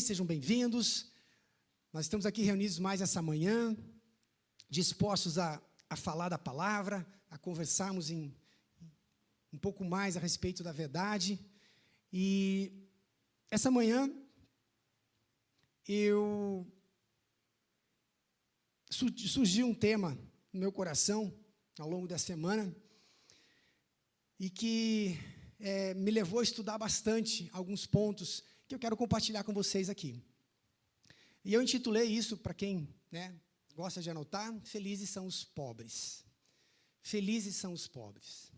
Sejam bem-vindos. Nós estamos aqui reunidos mais essa manhã, dispostos a falar da palavra, a conversarmos um pouco mais a respeito da verdade. E essa manhã, surgiu um tema no meu coração, ao longo da semana, e que me levou a estudar bastante alguns pontos que eu quero compartilhar com vocês aqui. E eu intitulei isso, para quem gosta de anotar, Felizes são os pobres. Felizes são os pobres.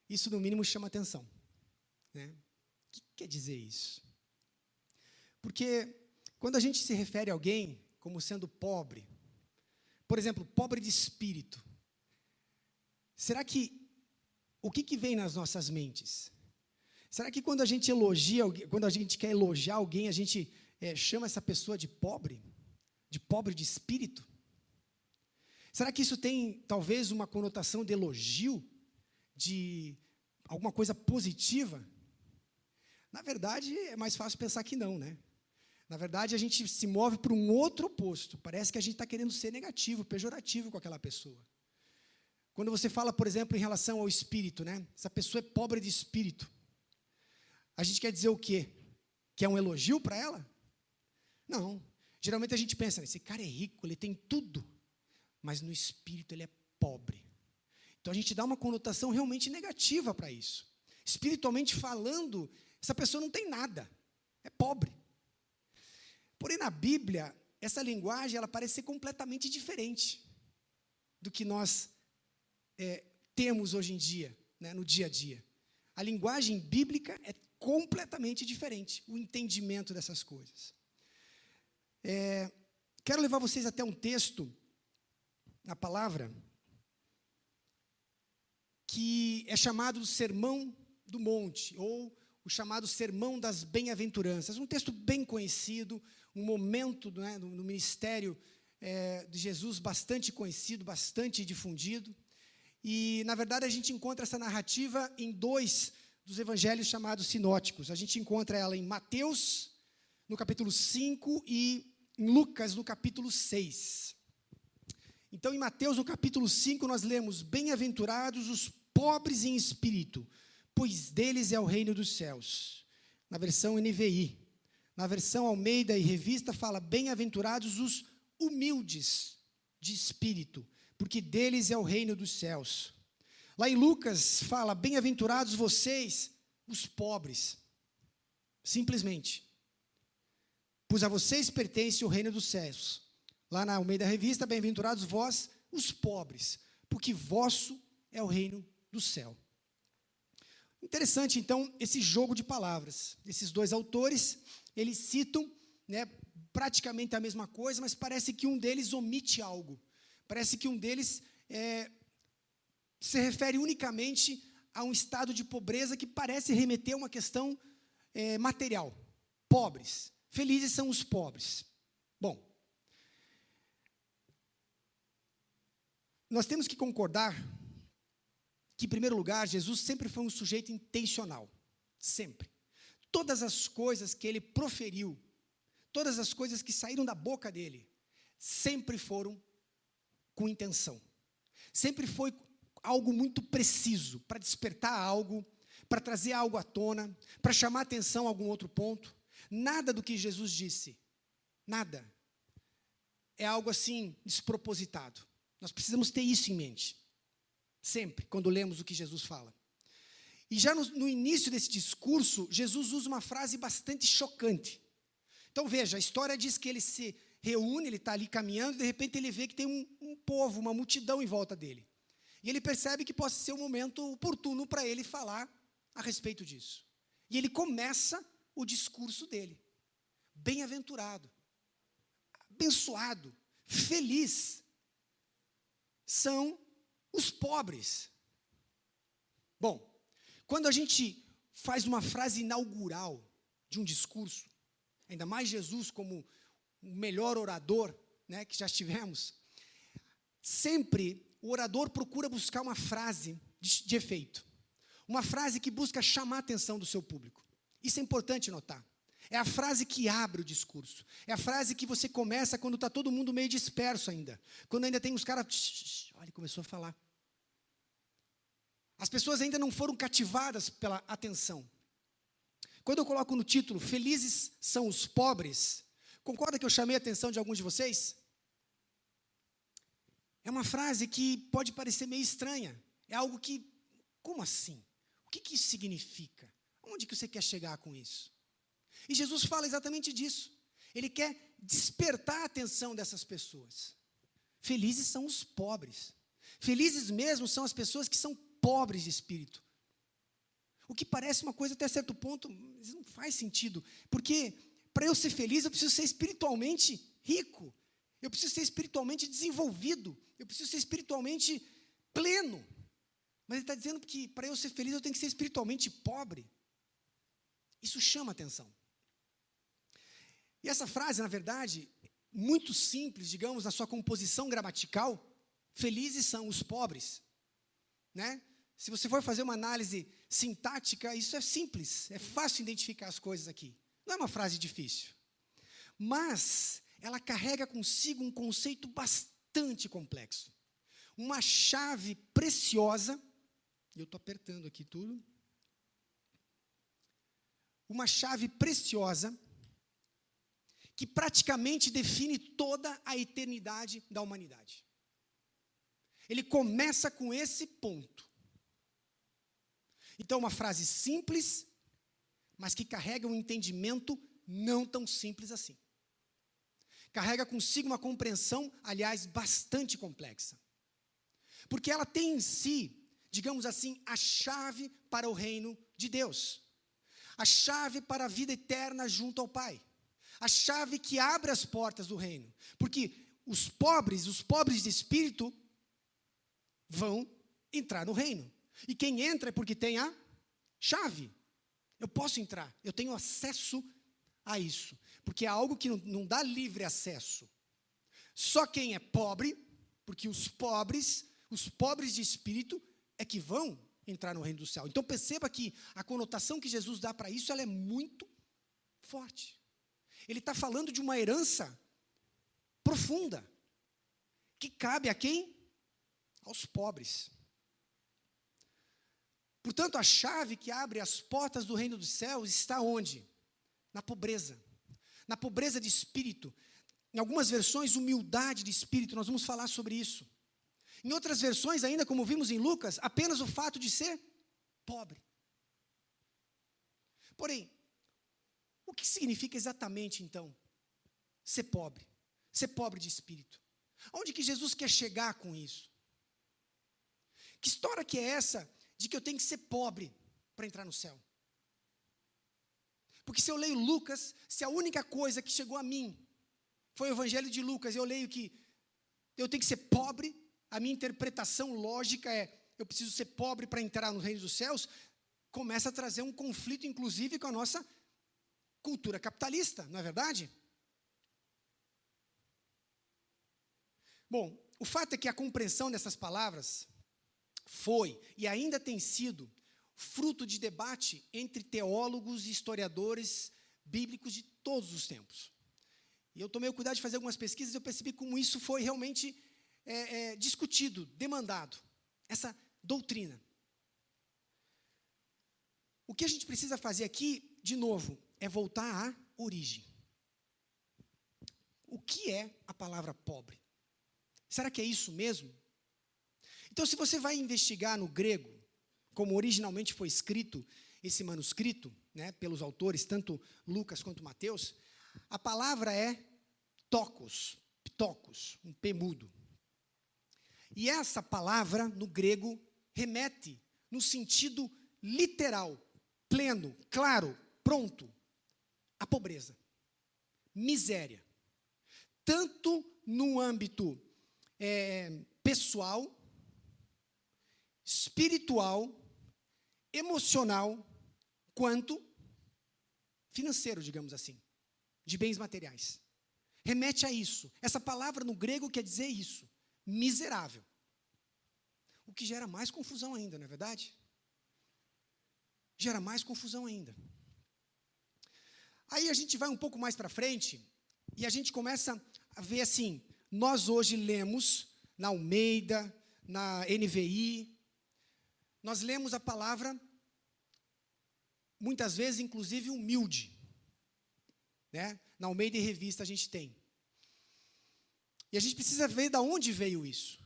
Isso, no mínimo, chama atenção. O que quer dizer isso? Porque quando a gente se refere a alguém como sendo pobre, por exemplo, pobre de espírito, será que o que vem nas nossas mentes? Será que quando a gente elogia, quando a gente quer elogiar alguém, a gente chama essa pessoa de pobre de espírito? Será que isso tem, talvez, uma conotação de elogio, de alguma coisa positiva? Na verdade, é mais fácil pensar que não, né? Na verdade, a gente se move para um outro oposto. Parece que a gente está querendo ser negativo, pejorativo com aquela pessoa. Quando você fala, por exemplo, em relação ao espírito, essa pessoa é pobre de espírito. A gente quer dizer o quê? Que é um elogio para ela? Não. Geralmente a gente pensa, esse cara é rico, ele tem tudo, mas no espírito ele é pobre. Então a gente dá uma conotação realmente negativa para isso. Espiritualmente falando, essa pessoa não tem nada, é pobre. Porém, na Bíblia, essa linguagem ela parece ser completamente diferente do que nós temos hoje em dia, no dia a dia. A linguagem bíblica é completamente diferente, o entendimento dessas coisas. Quero levar vocês até um texto, na palavra, que é chamado do Sermão do Monte, ou o chamado Sermão das Bem-aventuranças. Um texto bem conhecido, um momento no ministério de Jesus bastante conhecido, bastante difundido. E, na verdade, a gente encontra essa narrativa em dois dos evangelhos chamados sinóticos. A gente encontra ela em Mateus, no capítulo 5, e em Lucas, no capítulo 6. Então, em Mateus, no capítulo 5, nós lemos: Bem-aventurados os pobres em espírito, pois deles é o reino dos céus. Na versão NVI. Na versão Almeida e Revista fala: Bem-aventurados os humildes de espírito, porque deles é o reino dos céus. Lá em Lucas fala: Bem-aventurados vocês, os pobres. Simplesmente. Pois a vocês pertence o reino dos céus. Lá na Almeida Revista: Bem-aventurados vós, os pobres, porque vosso é o reino do céu. Interessante, então, esse jogo de palavras. Esses dois autores, eles citam praticamente a mesma coisa, mas parece que um deles omite algo. Parece que um deles se refere unicamente a um estado de pobreza que parece remeter a uma questão material. Pobres. Felizes são os pobres. Bom, nós temos que concordar que, em primeiro lugar, Jesus sempre foi um sujeito intencional. Sempre. Todas as coisas que ele proferiu, todas as coisas que saíram da boca dele, sempre foram com intenção. Sempre foi algo muito preciso, para despertar algo, para trazer algo à tona, para chamar atenção a algum outro ponto. Nada do que Jesus disse, nada, é algo assim despropositado. Nós precisamos ter isso em mente, sempre, quando lemos o que Jesus fala. E já no início desse discurso, Jesus usa uma frase bastante chocante. Então veja, a história diz que ele se reúne, ele está ali caminhando, e de repente ele vê que tem um povo, uma multidão em volta dele. E ele percebe que pode ser um momento oportuno para ele falar a respeito disso. E ele começa o discurso dele. Bem-aventurado, abençoado, feliz são os pobres. Bom, quando a gente faz uma frase inaugural de um discurso, ainda mais Jesus como o melhor orador que já tivemos, sempre o orador procura buscar uma frase de efeito. Uma frase que busca chamar a atenção do seu público. Isso é importante notar. É a frase que abre o discurso. É a frase que você começa quando está todo mundo meio disperso ainda. Quando ainda tem os caras... Olha, ele começou a falar. As pessoas ainda não foram cativadas pela atenção. Quando eu coloco no título, felizes são os pobres, concorda que eu chamei a atenção de alguns de vocês? É uma frase que pode parecer meio estranha. É algo que, como assim? O que isso significa? Onde que você quer chegar com isso? E Jesus fala exatamente disso. Ele quer despertar a atenção dessas pessoas. Felizes são os pobres. Felizes mesmo são as pessoas que são pobres de espírito. O que parece uma coisa até certo ponto, mas não faz sentido. Porque para eu ser feliz, eu preciso ser espiritualmente rico. Eu preciso ser espiritualmente desenvolvido. Eu preciso ser espiritualmente pleno. Mas ele está dizendo que para eu ser feliz, eu tenho que ser espiritualmente pobre. Isso chama atenção. E essa frase, na verdade, muito simples, digamos, na sua composição gramatical, felizes são os pobres. Né? Se você for fazer uma análise sintática, isso é simples, é fácil identificar as coisas aqui. Não é uma frase difícil. Mas ela carrega consigo um conceito bastante complexo. Uma chave preciosa, e eu estou apertando aqui tudo. Uma chave preciosa que praticamente define toda a eternidade da humanidade. Ele começa com esse ponto. Então, uma frase simples, mas que carrega um entendimento não tão simples assim. Carrega consigo uma compreensão, aliás, bastante complexa. Porque ela tem em si, digamos assim, a chave para o reino de Deus. A chave para a vida eterna junto ao Pai. A chave que abre as portas do reino. Porque os pobres de espírito, vão entrar no reino. E quem entra é porque tem a chave. Eu posso entrar, eu tenho acesso a isso. Porque é algo que não dá livre acesso. Só quem é pobre, porque os pobres de espírito, é que vão entrar no reino do céu. Então perceba que a conotação que Jesus dá para isso, ela é muito forte. Ele está falando de uma herança profunda, que cabe a quem? Aos pobres. Portanto, a chave que abre as portas do reino dos céus está onde? Na pobreza. Na pobreza de espírito. Em algumas versões, humildade de espírito. Nós vamos falar sobre isso. Em outras versões, ainda como vimos em Lucas, apenas o fato de ser pobre. Porém, o que significa exatamente, então, ser pobre? Ser pobre de espírito. Aonde que Jesus quer chegar com isso? Que história que é essa de que eu tenho que ser pobre para entrar no céu? Porque se eu leio Lucas, se a única coisa que chegou a mim foi o Evangelho de Lucas, eu leio que eu tenho que ser pobre, a minha interpretação lógica é, eu preciso ser pobre para entrar no reino dos céus, começa a trazer um conflito, inclusive, com a nossa cultura capitalista, não é verdade? Bom, o fato é que a compreensão dessas palavras foi e ainda tem sido fruto de debate entre teólogos e historiadores bíblicos de todos os tempos. E eu tomei o cuidado de fazer algumas pesquisas e eu percebi como isso foi realmente discutido, demandado, essa doutrina. O que a gente precisa fazer aqui, de novo, é voltar à origem. O que é a palavra pobre? Será que é isso mesmo? Então, se você vai investigar no grego, como originalmente foi escrito esse manuscrito, né, pelos autores, tanto Lucas quanto Mateus, a palavra é ptokos, um P mudo. E essa palavra, no grego, remete no sentido literal, pleno, claro, pronto, à pobreza, miséria. Tanto no âmbito pessoal, espiritual, emocional, quanto financeiro, digamos assim, de bens materiais. Remete a isso. Essa palavra no grego quer dizer isso, miserável. O que gera mais confusão ainda, não é verdade? Gera mais confusão ainda. Aí a gente vai um pouco mais para frente e a gente começa a ver assim, nós hoje lemos na Almeida, na NVI, nós lemos a palavra, muitas vezes, inclusive, humilde. Né? Na Almeida e Revista a gente tem. E a gente precisa ver de onde veio isso.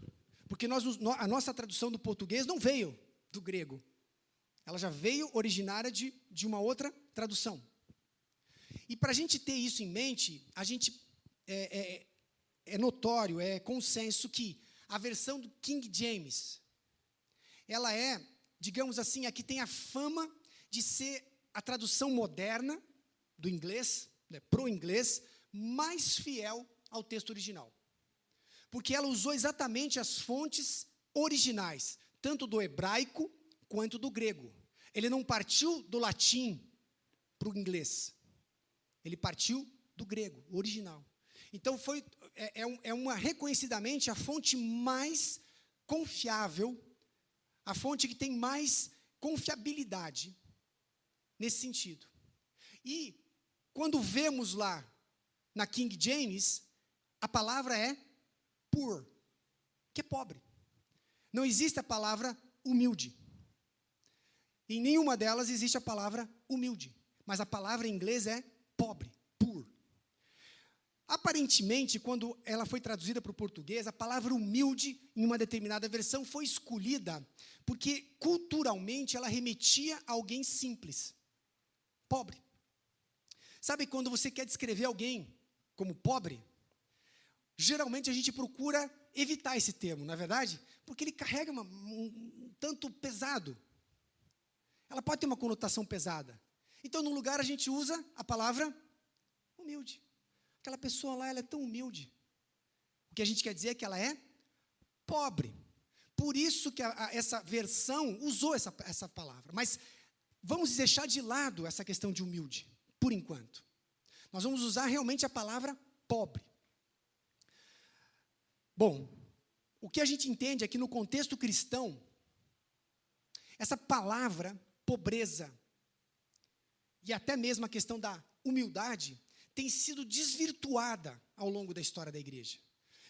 Porque a nossa tradução do português não veio do grego. Ela já veio originária de uma outra tradução. E para a gente ter isso em mente, a gente é notório, é consenso que a versão do King James, ela é, digamos assim, aqui tem a fama de ser a tradução moderna do inglês, né, para o inglês, mais fiel ao texto original. Porque ela usou exatamente as fontes originais, tanto do hebraico quanto do grego. Ele não partiu do latim para o inglês. Ele partiu do grego, o original. Então, reconhecidamente a fonte mais confiável, a fonte que tem mais confiabilidade nesse sentido. E, quando vemos lá na King James, a palavra é poor, que é pobre. Não existe a palavra humilde. Em nenhuma delas existe a palavra humilde. Mas a palavra em inglês é pobre, poor. Aparentemente, quando ela foi traduzida para o português, a palavra humilde, em uma determinada versão, foi escolhida porque, culturalmente, ela remetia a alguém simples, pobre. Sabe quando você quer descrever alguém como pobre? Geralmente a gente procura evitar esse termo, não é verdade? Porque ele carrega um tanto pesado. Ela pode ter uma conotação pesada. Então, no lugar, a gente usa a palavra humilde. Aquela pessoa lá, ela é tão humilde. O que a gente quer dizer é que ela é pobre. Por isso que essa versão usou essa palavra. Mas vamos deixar de lado essa questão de humilde, por enquanto. Nós vamos usar realmente a palavra pobre. Bom, o que a gente entende é que no contexto cristão, essa palavra, pobreza, e até mesmo a questão da humildade, tem sido desvirtuada ao longo da história da igreja.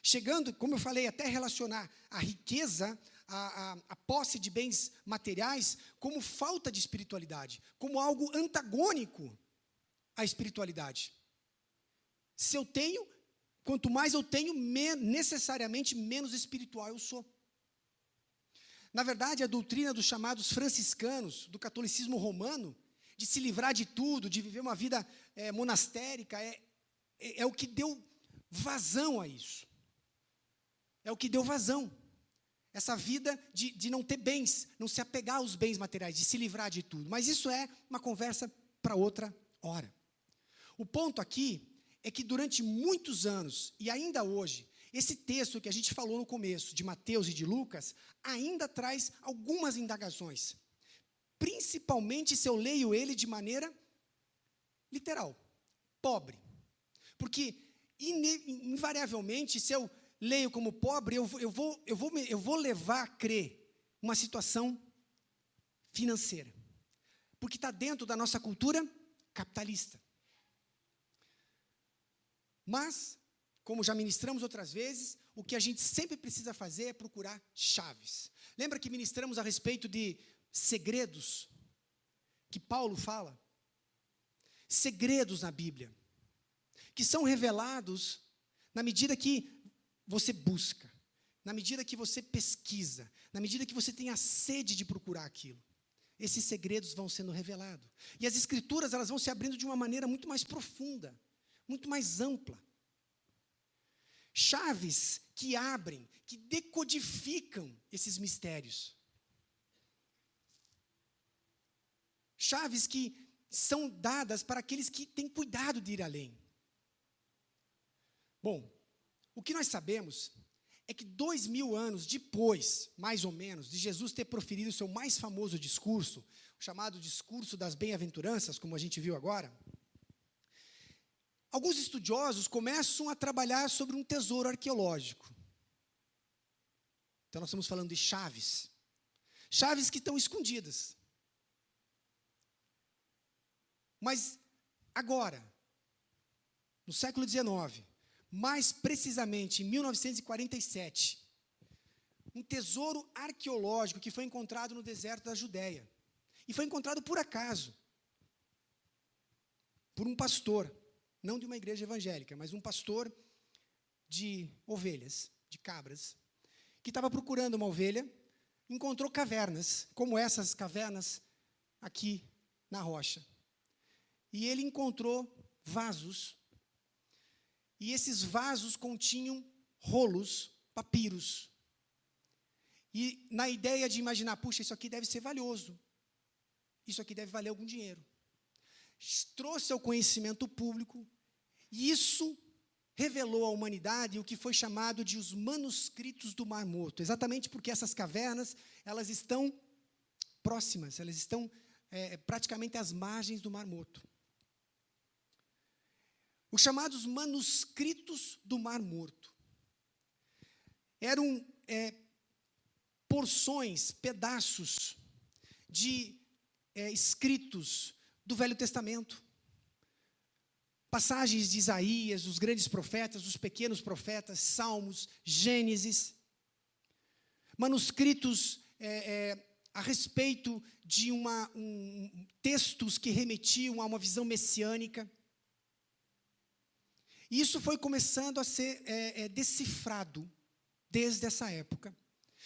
Chegando, como eu falei, até relacionar a riqueza, a posse de bens materiais, como falta de espiritualidade, como algo antagônico à espiritualidade. Se eu tenho, quanto mais eu tenho, necessariamente menos espiritual eu sou. Na verdade, a doutrina dos chamados franciscanos, do catolicismo romano, de se livrar de tudo, de viver uma vida monastérica, é o que deu vazão a isso. É o que deu vazão. Essa vida de não ter bens, não se apegar aos bens materiais, de se livrar de tudo. Mas isso é uma conversa para outra hora. O ponto aqui é que durante muitos anos, e ainda hoje, esse texto que a gente falou no começo, de Mateus e de Lucas, ainda traz algumas indagações. Principalmente se eu leio ele de maneira literal, pobre. Porque, invariavelmente, se eu leio como pobre, eu vou levar a crer uma situação financeira. Porque está dentro da nossa cultura capitalista. Mas, como já ministramos outras vezes, o que a gente sempre precisa fazer é procurar chaves. Lembra que ministramos a respeito de segredos que Paulo fala? Segredos na Bíblia, que são revelados na medida que você busca, na medida que você pesquisa, na medida que você tem a sede de procurar aquilo. Esses segredos vão sendo revelados. E as Escrituras, elas vão se abrindo de uma maneira muito mais profunda, muito mais ampla. Chaves que abrem, que decodificam esses mistérios. Chaves que são dadas para aqueles que têm cuidado de ir além. Bom, o que nós sabemos é que 2000 anos depois, mais ou menos, de Jesus ter proferido o seu mais famoso discurso, o chamado discurso das bem-aventuranças, como a gente viu agora, alguns estudiosos começam a trabalhar sobre um tesouro arqueológico. Então, nós estamos falando de chaves. Chaves que estão escondidas. Mas Agora, no século XIX, mais precisamente em 1947, um tesouro arqueológico que foi encontrado no deserto da Judéia. E foi encontrado por acaso, por um pastor, não de uma igreja evangélica, mas um pastor de ovelhas, de cabras, que estava procurando uma ovelha, encontrou cavernas, como essas cavernas aqui na rocha. E ele encontrou vasos, e esses vasos continham rolos, papiros. E na ideia de imaginar, puxa, isso aqui deve ser valioso, isso aqui deve valer algum dinheiro. Trouxe ao conhecimento público, e isso revelou à humanidade o que foi chamado de os manuscritos do Mar Morto, exatamente porque essas cavernas, elas estão próximas, elas estão praticamente às margens do Mar Morto. Os chamados manuscritos do Mar Morto eram porções, pedaços de escritos do Velho Testamento. Passagens de Isaías, dos grandes profetas, dos pequenos profetas, Salmos, Gênesis. Manuscritos a respeito de textos que remetiam a uma visão messiânica. E isso foi começando a ser decifrado desde essa época.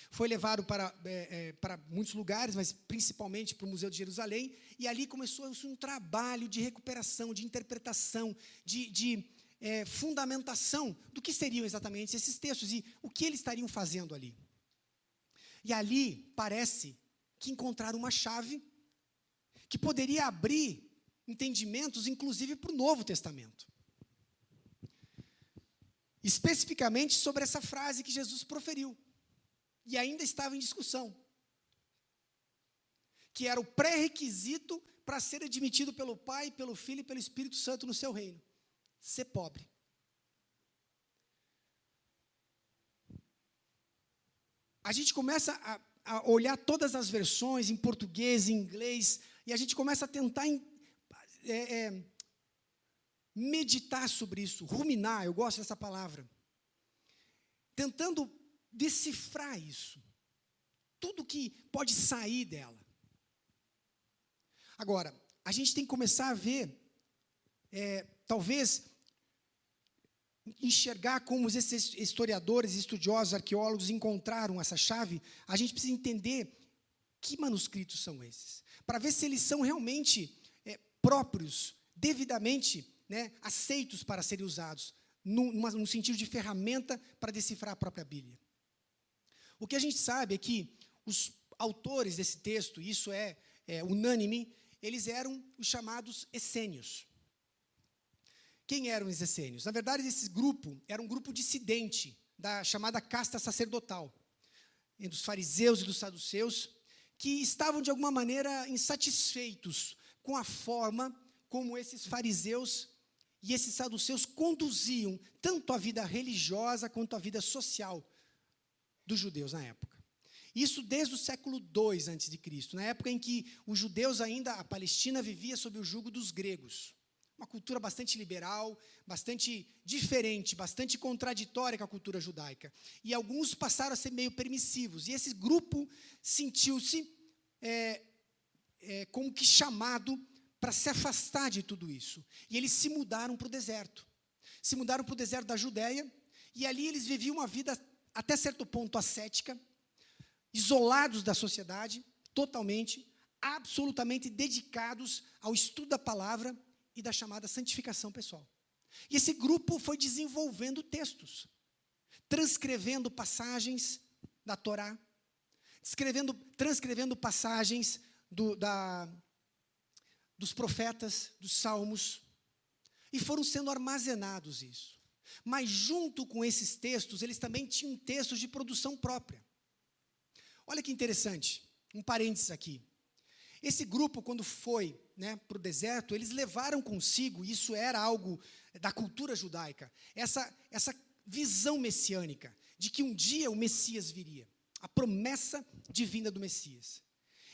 Foi levado para muitos lugares, mas principalmente para o Museu de Jerusalém, e ali começou um trabalho de recuperação, de interpretação, de fundamentação do que seriam exatamente esses textos e o que eles estariam fazendo ali. E ali parece que encontraram uma chave que poderia abrir entendimentos, inclusive, para o Novo Testamento. Especificamente sobre essa frase que Jesus proferiu. E ainda estava em discussão, que era o pré-requisito para ser admitido pelo Pai, pelo Filho e pelo Espírito Santo no seu reino: ser pobre. A gente começa a olhar todas as versões em português, em inglês, e a gente começa a tentar meditar sobre isso, ruminar, eu gosto dessa palavra, tentando decifrar isso, tudo que pode sair dela. Agora, a gente tem que começar a ver, talvez, enxergar como esses historiadores, estudiosos, arqueólogos encontraram essa chave. A gente precisa entender que manuscritos são esses, para ver se eles são realmente próprios, devidamente aceitos para serem usados, no sentido de ferramenta para decifrar a própria Bíblia. O que a gente sabe é que os autores desse texto, isso é unânime, eles eram os chamados essênios. Quem eram os essênios? Na verdade, esse grupo era um grupo dissidente da chamada casta sacerdotal, dos fariseus e dos saduceus, que estavam, de alguma maneira, insatisfeitos com a forma como esses fariseus e esses saduceus conduziam tanto a vida religiosa quanto a vida social dos judeus na época. Isso desde o século II a.C., na época em que os judeus ainda, a Palestina, vivia sob o jugo dos gregos. Uma cultura bastante liberal, bastante diferente, bastante contraditória com a cultura judaica. E alguns passaram a ser meio permissivos. E esse grupo sentiu-se como que chamado para se afastar de tudo isso. E eles se mudaram para o deserto. Se mudaram para o deserto da Judéia, e ali eles viviam uma vida, até certo ponto, ascética, isolados da sociedade, totalmente, absolutamente dedicados ao estudo da palavra e da chamada santificação pessoal. E esse grupo foi desenvolvendo textos, transcrevendo passagens da Torá, transcrevendo passagens dos profetas, dos salmos, e foram sendo armazenados isso. Mas junto com esses textos, eles também tinham textos de produção própria. Olha que interessante, um parênteses aqui. Esse grupo, quando foi para o deserto, eles levaram consigo, isso era algo da cultura judaica, essa visão messiânica, de que um dia o Messias viria, a promessa divina do Messias.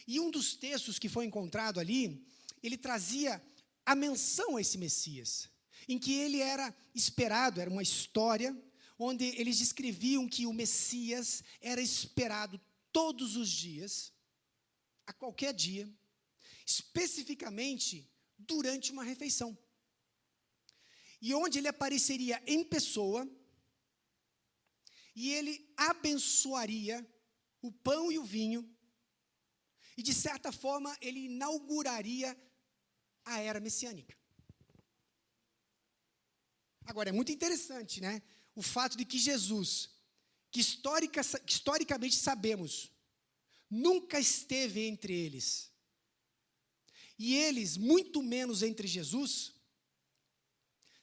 E um dos textos que foi encontrado ali, ele trazia a menção a esse Messias, em que ele era esperado, era uma história, onde eles descreviam que o Messias era esperado todos os dias, a qualquer dia, especificamente durante uma refeição. E onde ele apareceria em pessoa, e ele abençoaria o pão e o vinho, e de certa forma ele inauguraria a era messiânica. Agora, é muito interessante, né? O fato de que Jesus, que historicamente sabemos, nunca esteve entre eles, e eles, muito menos entre Jesus,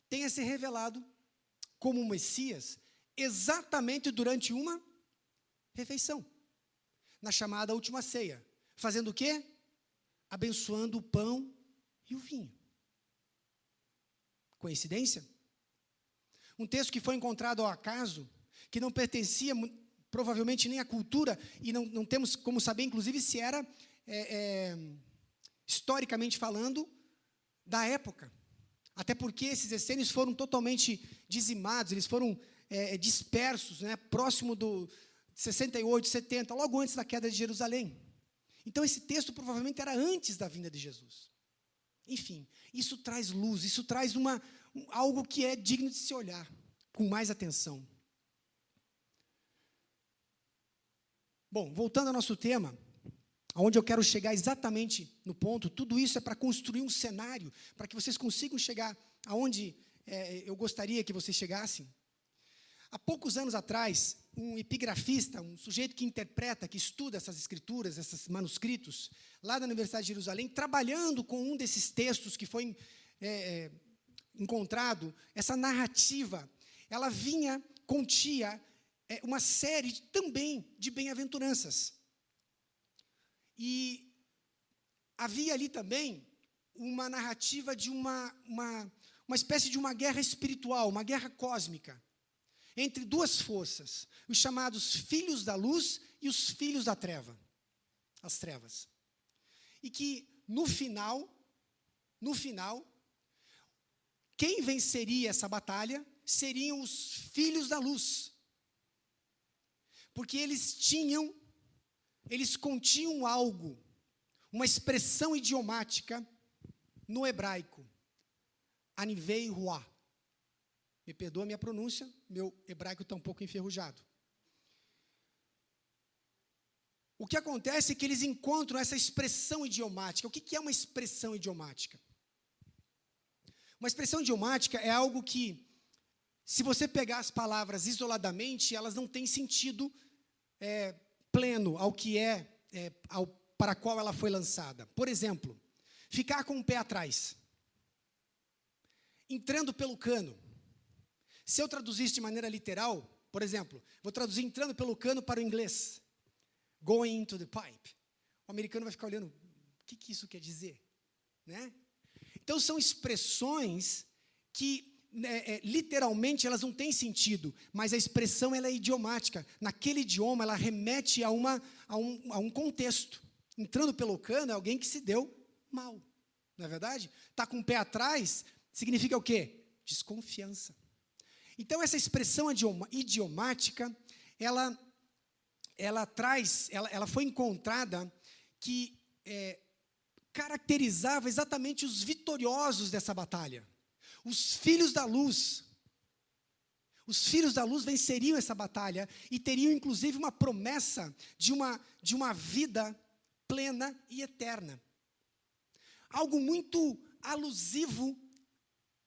tenha se revelado como um Messias exatamente durante uma refeição, na chamada última ceia, fazendo o quê? Abençoando o pão e o vinho. Coincidência? Um texto que foi encontrado ao acaso, que não pertencia provavelmente nem à cultura, e não temos como saber, inclusive, se era, historicamente falando, da época. Até porque esses essênios foram totalmente dizimados, eles foram dispersos, né, próximo do 68, 70, logo antes da queda de Jerusalém. Então, esse texto provavelmente era antes da vinda de Jesus. Enfim, isso traz luz, isso traz algo que é digno de se olhar com mais atenção. Bom, voltando ao nosso tema, aonde eu quero chegar exatamente no ponto, tudo isso é para construir um cenário, para que vocês consigam chegar aonde eu gostaria que vocês chegassem. Há poucos anos atrás, um epigrafista, um sujeito que interpreta, que estuda essas escrituras, esses manuscritos, lá da Universidade de Jerusalém, trabalhando com um desses textos que foi encontrado, essa narrativa, ela continha uma série também de bem-aventuranças. E havia ali também uma narrativa de uma espécie de uma guerra espiritual, uma guerra cósmica, entre duas forças, os chamados filhos da luz e os filhos da treva, as trevas. E que, no final, quem venceria essa batalha seriam os filhos da luz. Porque eles continham algo, uma expressão idiomática no hebraico, anivei ruá. Me perdoa a minha pronúncia, meu hebraico está um pouco enferrujado. O que acontece é que eles encontram essa expressão idiomática. O que é uma expressão idiomática? Uma expressão idiomática é algo que, se você pegar as palavras isoladamente, elas não têm sentido pleno ao que para a qual ela foi lançada. Por exemplo, ficar com o pé atrás, entrando pelo cano. Se eu traduzisse de maneira literal, por exemplo, vou traduzir entrando pelo cano para o inglês, going into the pipe. O americano vai ficar olhando, o que isso quer dizer? Né? Então, são expressões que, literalmente, elas não têm sentido, mas a expressão ela é idiomática. Naquele idioma, ela remete a um contexto. Entrando pelo cano é alguém que se deu mal, não é verdade? Está com o pé atrás, significa o quê? Desconfiança. Então, essa expressão idiomática, ela foi encontrada que caracterizava exatamente os vitoriosos dessa batalha. Os filhos da luz. Os filhos da luz venceriam essa batalha e teriam, inclusive, uma promessa de uma vida plena e eterna. Algo muito alusivo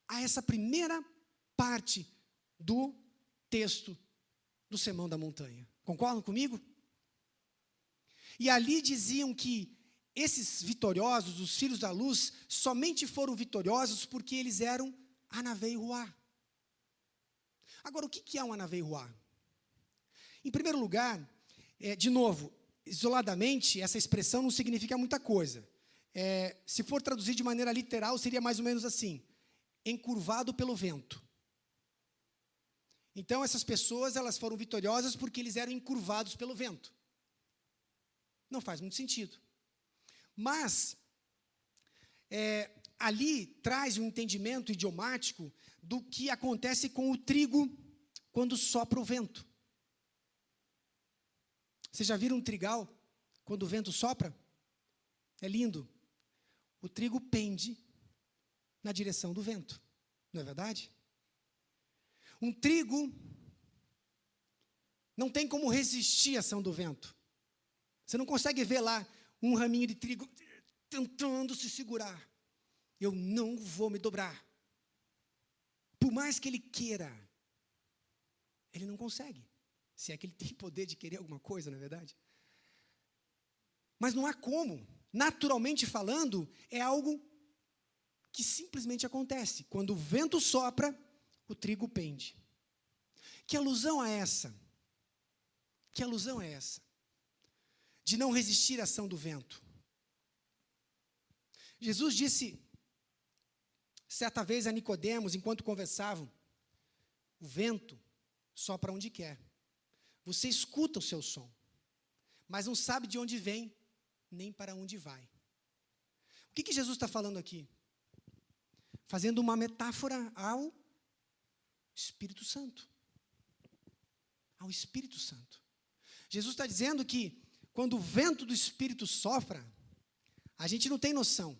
a essa primeira parte do texto do Sermão da Montanha. Concordam comigo? E ali diziam que esses vitoriosos, os filhos da luz, somente foram vitoriosos porque eles eram anavei ruá. Agora, o que é um anavei ruá? Em primeiro lugar, de novo, isoladamente, essa expressão não significa muita coisa. Se for traduzir de maneira literal, seria mais ou menos assim, encurvado pelo vento. Então, essas pessoas, elas foram vitoriosas porque eles eram encurvados pelo vento. Não faz muito sentido. Mas, ali traz um entendimento idiomático do que acontece com o trigo quando sopra o vento. Vocês já viram um trigal quando o vento sopra? É lindo. O trigo pende na direção do vento, não é verdade? Um trigo não tem como resistir à ação do vento. Você não consegue ver lá um raminho de trigo tentando se segurar. Eu não vou me dobrar. Por mais que ele queira, ele não consegue. Se é que ele tem poder de querer alguma coisa, não é verdade? Mas não há como. Naturalmente falando, é algo que simplesmente acontece. Quando o vento sopra, o trigo pende. Que alusão é essa? Que alusão é essa? De não resistir à ação do vento. Jesus disse, certa vez a Nicodemos, enquanto conversavam, o vento sopra onde quer. Você escuta o seu som, mas não sabe de onde vem, nem para onde vai. O que Jesus está falando aqui? Fazendo uma metáfora ao Espírito Santo. Ao Espírito Santo. Jesus está dizendo que quando o vento do Espírito sopra, a gente não tem noção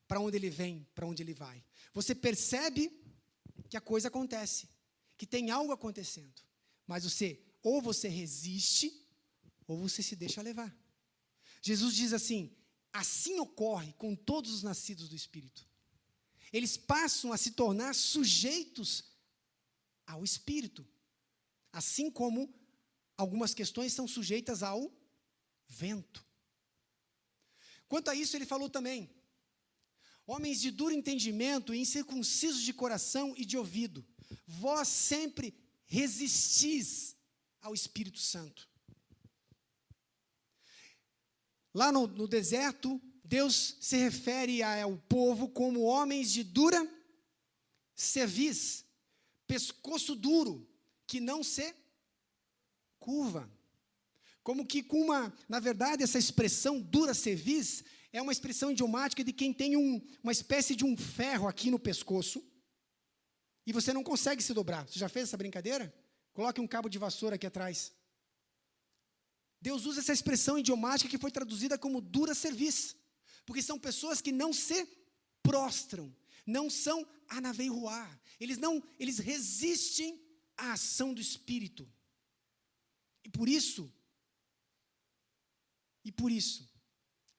para onde ele vem, para onde ele vai. Você percebe que a coisa acontece, que tem algo acontecendo, mas ou você resiste, ou você se deixa levar. Jesus diz assim, assim ocorre com todos os nascidos do Espírito. Eles passam a se tornar sujeitos ao Espírito, assim como algumas questões são sujeitas ao vento. Quanto a isso, ele falou também, homens de duro entendimento e incircuncisos de coração e de ouvido, vós sempre resistis ao Espírito Santo. Lá no deserto, Deus se refere ao povo como homens de dura cerviz, pescoço duro, que não se curva. Como que na verdade, essa expressão dura cerviz é uma expressão idiomática de quem tem uma espécie de um ferro aqui no pescoço e você não consegue se dobrar. Você já fez essa brincadeira? Coloque um cabo de vassoura aqui atrás. Deus usa essa expressão idiomática que foi traduzida como dura cerviz, porque são pessoas que não se prostram, não são anaveiruá, eles resistem à ação do Espírito. E por isso,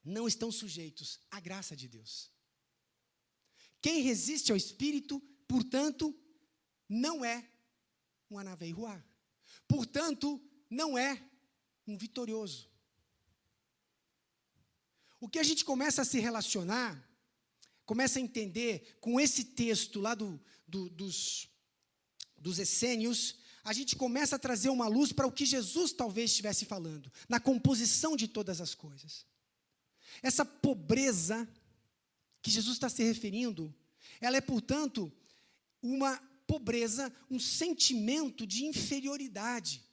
não estão sujeitos à graça de Deus. Quem resiste ao Espírito, portanto, não é um anaveiruá. Portanto, não é um vitorioso. O que a gente começa a se relacionar, começa a entender com esse texto lá dos essênios, a gente começa a trazer uma luz para o que Jesus talvez estivesse falando, na composição de todas as coisas. Essa pobreza que Jesus está se referindo, ela é, portanto, uma pobreza, um sentimento de inferioridade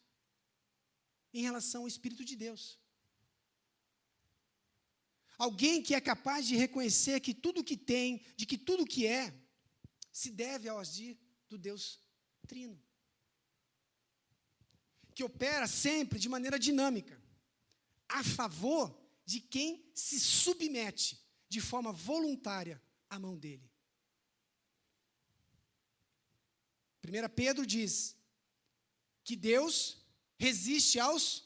em relação ao Espírito de Deus. Alguém que é capaz de reconhecer que tudo que tem, de que tudo que é, se deve ao agir do Deus Trino. Que opera sempre de maneira dinâmica, a favor de quem se submete de forma voluntária à mão dele. 1 Pedro diz que Deus resiste aos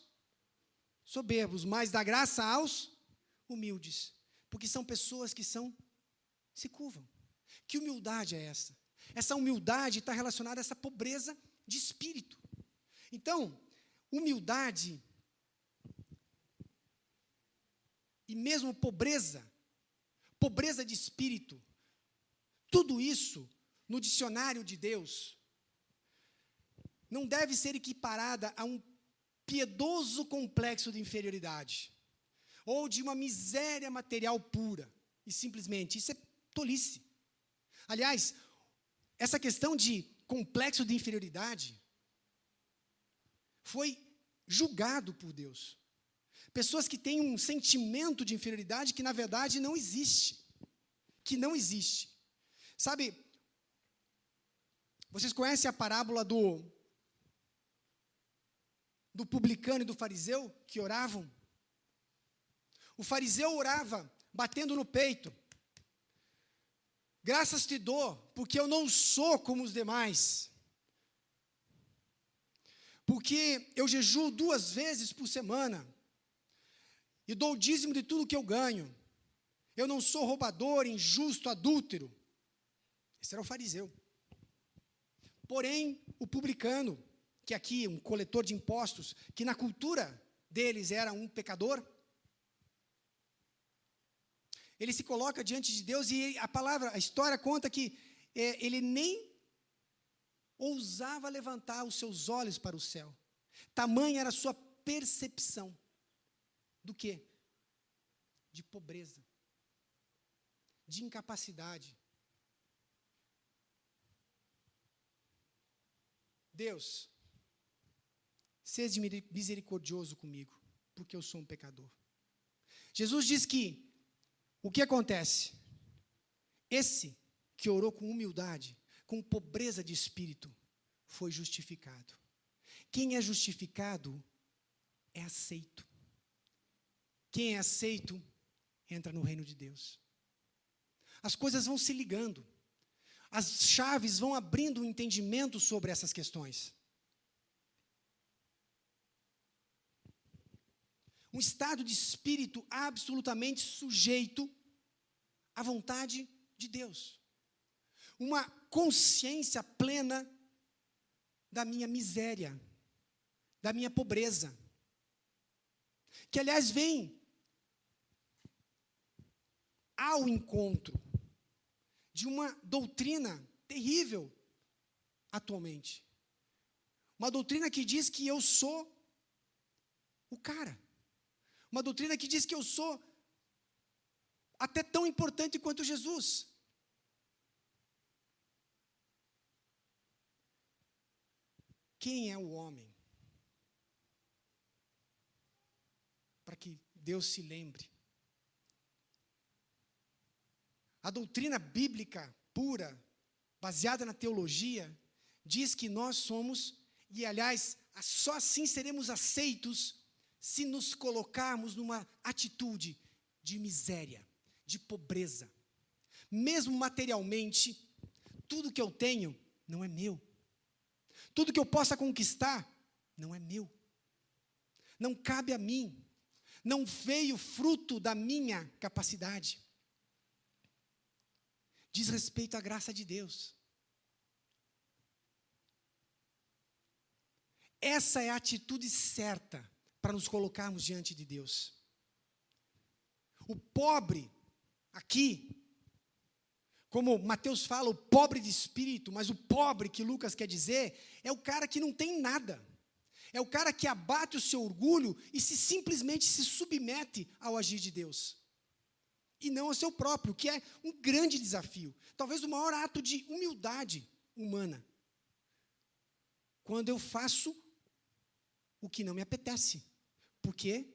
soberbos, mas dá graça aos humildes, porque são pessoas que se curvam. Que humildade é essa? Essa humildade está relacionada a essa pobreza de espírito. Então, humildade e mesmo pobreza de espírito, tudo isso, no dicionário de Deus, não deve ser equiparada a um piedoso complexo de inferioridade, ou de uma miséria material pura, e simplesmente, isso é tolice. Aliás, essa questão de complexo de inferioridade foi julgado por Deus. Pessoas que têm um sentimento de inferioridade que, na verdade, não existe. que não existe. Sabe, vocês conhecem a parábola do publicano e do fariseu que oravam? O fariseu orava, batendo no peito. Graças te dou, porque eu não sou como os demais. Porque eu jejuo 2 vezes por semana. E dou o dízimo de tudo que eu ganho. Eu não sou roubador, injusto, adúltero. Esse era o fariseu. Porém, o publicano, que aqui, um coletor de impostos, que na cultura deles era um pecador, ele se coloca diante de Deus e a história conta que ele nem ousava levantar os seus olhos para o céu. Tamanha era a sua percepção. Do quê? De pobreza. De incapacidade. Deus, seja misericordioso comigo, porque eu sou um pecador. Jesus diz que o que acontece? Esse que orou com humildade, com pobreza de espírito, foi justificado. Quem é justificado é aceito. Quem é aceito entra no reino de Deus. As coisas vão se ligando. As chaves vão abrindo o entendimento sobre essas questões. Um estado de espírito absolutamente sujeito à vontade de Deus. Uma consciência plena da minha miséria, da minha pobreza. Que, aliás, vem ao encontro de uma doutrina terrível atualmente. Uma doutrina que diz que eu sou o cara. Uma doutrina que diz que eu sou até tão importante quanto Jesus. Quem é o homem? Para que Deus se lembre. A doutrina bíblica pura, baseada na teologia, diz que nós somos, e aliás, só assim seremos aceitos se nos colocarmos numa atitude de miséria, de pobreza. Mesmo materialmente, tudo que eu tenho não é meu. Tudo que eu possa conquistar não é meu. Não cabe a mim. Não veio fruto da minha capacidade. Diz respeito à graça de Deus. Essa é a atitude certa para nos colocarmos diante de Deus. O pobre, aqui, como Mateus fala, o pobre de espírito, mas o pobre que Lucas quer dizer, é o cara que não tem nada. É o cara que abate o seu orgulho e simplesmente se submete ao agir de Deus. E não ao seu próprio, que é um grande desafio. Talvez o maior ato de humildade humana. Quando eu faço o que não me apetece. Porque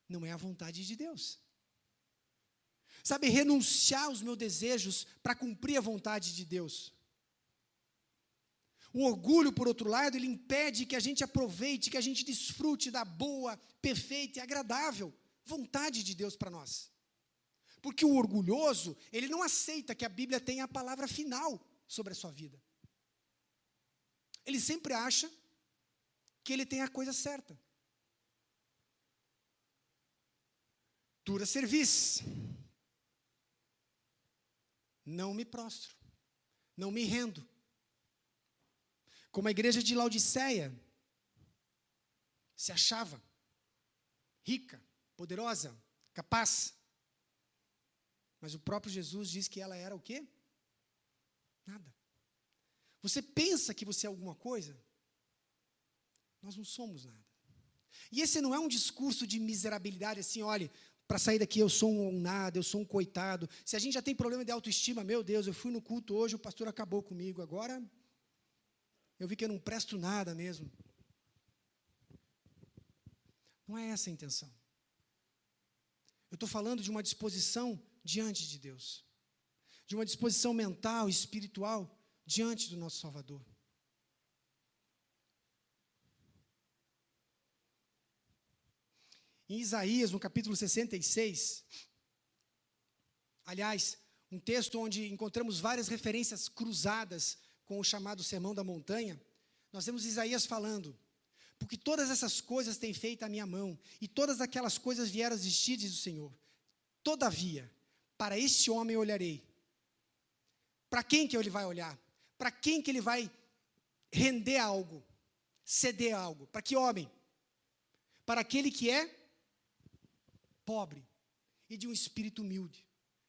não é a vontade de Deus. Sabe, renunciar aos meus desejos para cumprir a vontade de Deus. O orgulho, por outro lado, ele impede que a gente aproveite, que a gente desfrute da boa, perfeita e agradável vontade de Deus para nós. Porque o orgulhoso, ele não aceita que a Bíblia tenha a palavra final sobre a sua vida. Ele sempre acha que ele tem a coisa certa. Dura serviço. Não me prostro. Não me rendo. Como a igreja de Laodiceia se achava rica, poderosa, capaz. Mas o próprio Jesus diz que ela era o quê? Nada. Você pensa que você é alguma coisa? Nós não somos nada. E esse não é um discurso de miserabilidade, assim, olha, para sair daqui eu sou um nada, eu sou um coitado. Se a gente já tem problema de autoestima, meu Deus, eu fui no culto hoje, o pastor acabou comigo, agora eu vi que eu não presto nada mesmo. Não é essa a intenção. Eu estou falando de uma disposição diante de Deus. de uma disposição mental e espiritual diante do nosso Salvador. Em Isaías, no capítulo 66, aliás, um texto onde encontramos várias referências cruzadas com o chamado Sermão da Montanha, nós temos Isaías falando: porque todas essas coisas tem feito a minha mão, e todas aquelas coisas vieram a existir, diz o Senhor. Todavia, para este homem olharei. Para quem que ele vai olhar? Para quem que ele vai render algo, ceder algo? Para que homem? Para aquele que é pobre e de um espírito humilde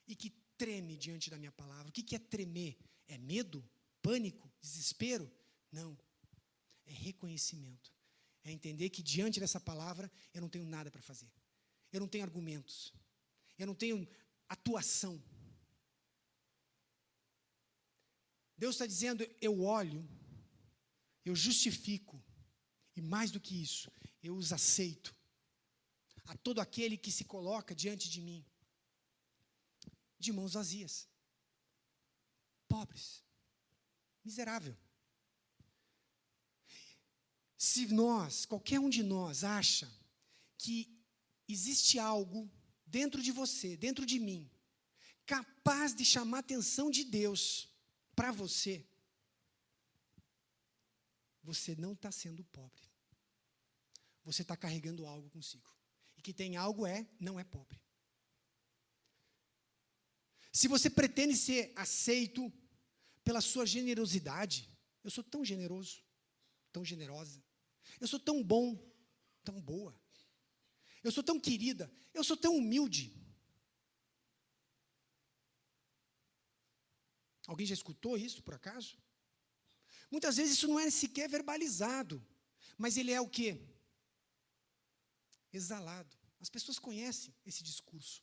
e que treme diante da minha palavra. O que é tremer? É medo? Pânico? Desespero? Não. É reconhecimento. É entender que diante dessa palavra eu não tenho nada para fazer. Eu não tenho argumentos. Eu não tenho atuação. Deus está dizendo: eu olho, eu justifico, e mais do que isso, eu os aceito. A todo aquele que se coloca diante de mim, de mãos vazias, pobres, miserável. Se nós, qualquer um de nós, acha que existe algo dentro de você, dentro de mim, capaz de chamar a atenção de Deus para você, você não está sendo pobre. Você está carregando algo consigo. E que tem algo não é pobre. Se você pretende ser aceito pela sua generosidade, eu sou tão generoso, tão generosa, eu sou tão bom, tão boa, eu sou tão querida, eu sou tão humilde. Alguém já escutou isso, por acaso? Muitas vezes isso não é sequer verbalizado, mas ele é o quê? Exalado. As pessoas conhecem esse discurso.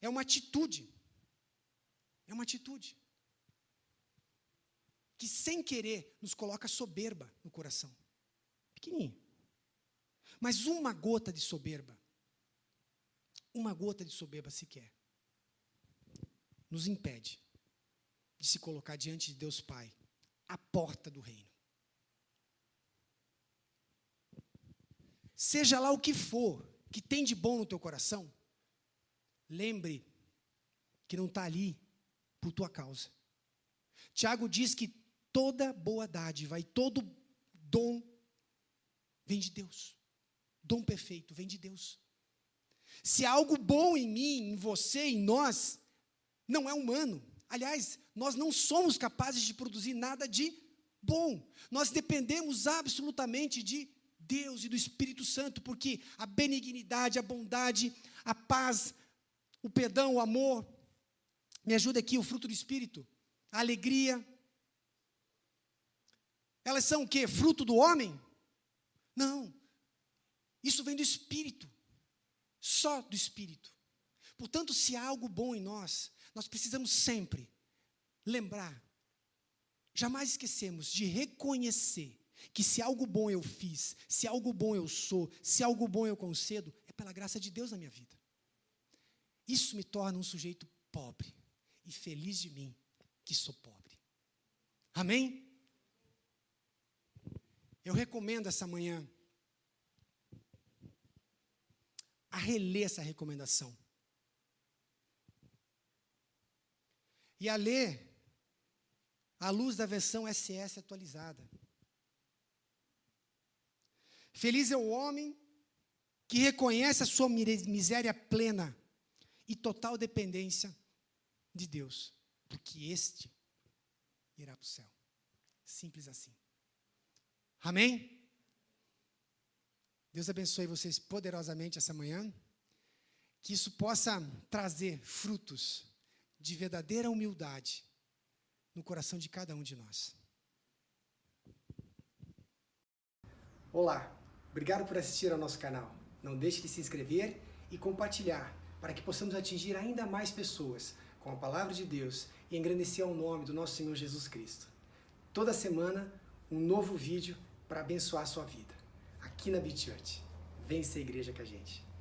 É uma atitude. É uma atitude que, sem querer, nos coloca soberba no coração. Pequenininho. Mas uma gota de soberba sequer, nos impede de se colocar diante de Deus Pai, à porta do reino. Seja lá o que for que tem de bom no teu coração, lembre que não está ali por tua causa. Tiago diz que toda boa dádiva e todo dom vem de Deus. Dom perfeito vem de Deus. Se há algo bom em mim, em você, em nós, não é humano. Aliás, nós não somos capazes de produzir nada de bom. Nós dependemos absolutamente de Deus e do Espírito Santo, porque a benignidade, a bondade, a paz, o perdão, o amor, me ajuda aqui, o fruto do Espírito, a alegria, elas são o quê? Fruto do homem? Não. Isso vem do Espírito. Só do Espírito. Portanto, se há algo bom em nós, nós precisamos sempre lembrar, jamais esquecemos de reconhecer que se algo bom eu fiz, se algo bom eu sou, se algo bom eu concedo, é pela graça de Deus na minha vida. Isso me torna um sujeito pobre e feliz de mim que sou pobre. Amém? Eu recomendo essa manhã a reler essa recomendação. E a ler à luz da versão SS atualizada. Feliz é o homem que reconhece a sua miséria plena e total dependência de Deus, porque este irá para o céu. Simples assim. Amém? Deus abençoe vocês poderosamente essa manhã, que isso possa trazer frutos de verdadeira humildade no coração de cada um de nós. Olá, obrigado por assistir ao nosso canal. Não deixe de se inscrever e compartilhar, para que possamos atingir ainda mais pessoas com a palavra de Deus e engrandecer ao nome do nosso Senhor Jesus Cristo. Toda semana, um novo vídeo para abençoar a sua vida. Aqui na Beat Church. Vem ser igreja com a gente.